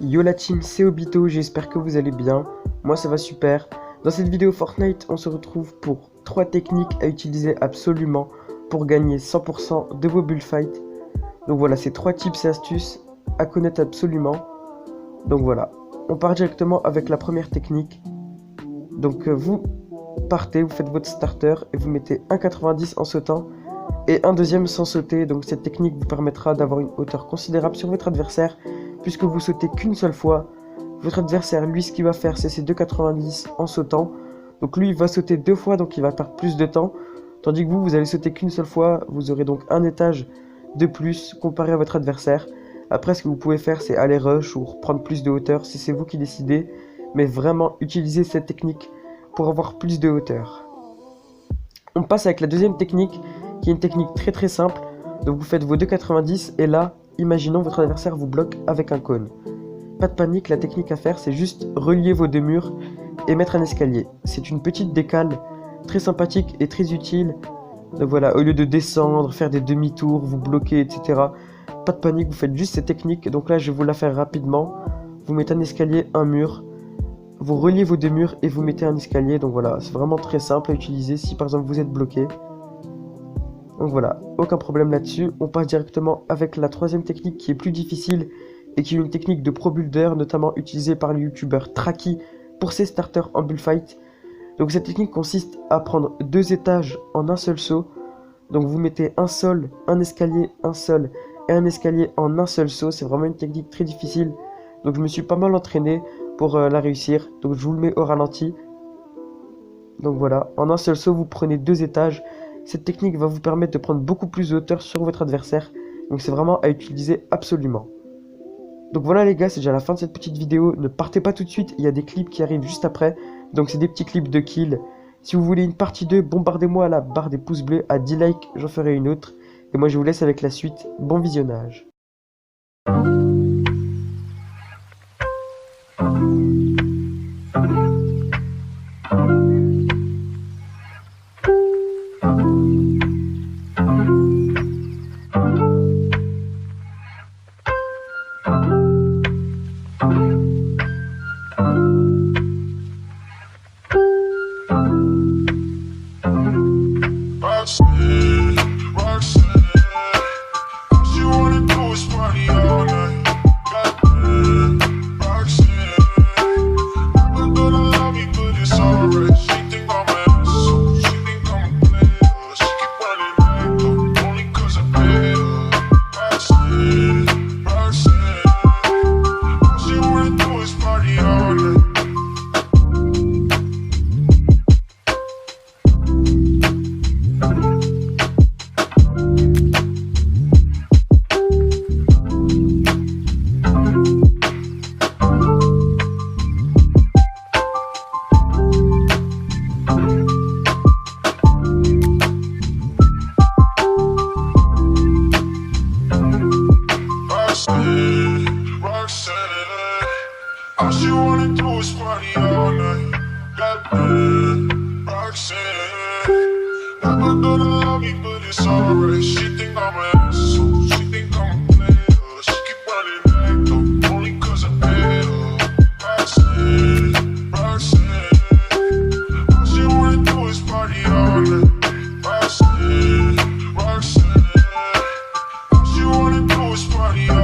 Yo la team, c'est Obito, j'espère que vous allez bien. Moi ça va super. Dans cette vidéo Fortnite, on se retrouve pour 3 techniques à utiliser absolument pour gagner 100% de vos bullfights. Donc voilà, c'est 3 tips et astuces à connaître absolument. Donc voilà, on part directement avec la première technique. Donc vous partez, vous faites votre starter et vous mettez 1,90 en sautant et un deuxième sans sauter. Donc cette technique vous permettra d'avoir une hauteur considérable sur votre adversaire puisque vous sautez qu'une seule fois. Votre adversaire, lui, ce qu'il va faire, c'est ses 2,90 en sautant. Donc lui, il va sauter 2 fois, donc il va perdre plus de temps. Tandis que vous allez sauter qu'une seule fois. Vous aurez donc un étage de plus comparé à votre adversaire. Après, ce que vous pouvez faire, c'est aller rush ou prendre plus de hauteur si c'est vous qui décidez. Mais vraiment, utilisez cette technique pour avoir plus de hauteur. On passe avec la deuxième technique, qui est une technique très simple. Donc vous faites vos 2,90 et là, imaginons votre adversaire vous bloque avec un cône. Pas de panique, la technique à faire, c'est juste relier vos deux murs et mettre un escalier. C'est une petite décale très sympathique et très utile. Donc voilà, au lieu de descendre, faire des demi-tours, vous bloquer, etc. Pas de panique, vous faites juste cette technique. Donc là, je vais vous la faire rapidement. Vous mettez un escalier, un mur. Vous reliez vos deux murs et vous mettez un escalier. Donc voilà, c'est vraiment très simple à utiliser si par exemple vous êtes bloqué. Donc voilà, aucun problème là-dessus. On passe directement avec la troisième technique qui est plus difficile et qui est une technique de pro builder, notamment utilisée par le youtubeur Tracky pour ses starters en bullfight. Donc cette technique consiste à prendre 2 étages en un seul saut. Donc vous mettez un sol, un escalier, un sol et un escalier en un seul saut. C'est vraiment une technique très difficile. Donc je me suis pas mal entraîné pour la réussir. Donc je vous le mets au ralenti. Donc voilà, en un seul saut, vous prenez 2 étages. Cette technique va vous permettre de prendre beaucoup plus de hauteur sur votre adversaire. Donc c'est vraiment à utiliser absolument. Donc voilà les gars, c'est déjà la fin de cette petite vidéo. Ne partez pas tout de suite, il y a des clips qui arrivent juste après. Donc c'est des petits clips de kill. Si vous voulez une partie 2, bombardez-moi à la barre des pouces bleus. À 10 likes, j'en ferai une autre. Et moi je vous laisse avec la suite. Bon visionnage. All she wanna do is party all night. Got bad, Roxanne. Never gonna love me, but it's alright. She think I'm an asshole. She think I'm a player. She keep running back though, only cause I pay her. Roxanne, Roxanne. All she wanna do is party all night. Roxanne, Roxanne. All she wanna do is party all night.